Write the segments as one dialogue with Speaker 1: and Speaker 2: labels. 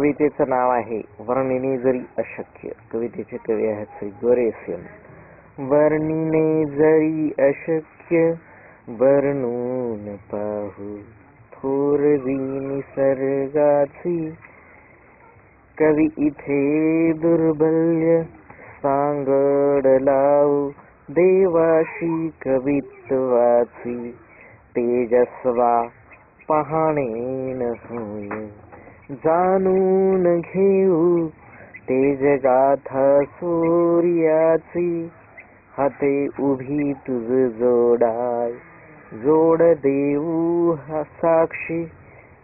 Speaker 1: कवितेचं नाव आहे वर्णिने जरी अशक्य. कवितेचे कवी आहेत श्री गोरेसियन. वर्णिने जरी अशक्य वर्णून पाहू थोरवी निसर्गाची. कवी इथे दुर्बल्य सांगड लावू देवाशी कवित्वाची. तेजस्वा पाहणे न होय जाणून घेऊ तेजगाथा सूर्याची. हाते उभी तुझ जोडाय जोड देऊ साक्षी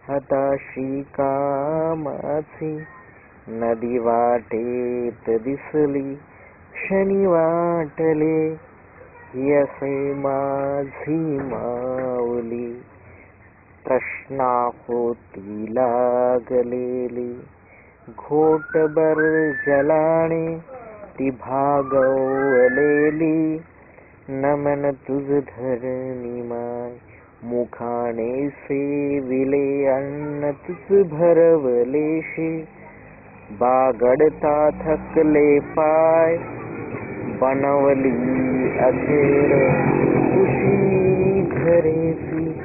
Speaker 1: हाताशी कामाची. नदी वाटेत दिसली क्षणी वाटले यसे माझी माऊली. तृष्णा होती लागलेली घोटभर जलाने ती भागवलेली. नमन तुझ धरणी माय मुखाने सेविले अन्न तुझ भरवलेशी. बागडता थकले पाय बनवली अखेर खुशी घरेसी.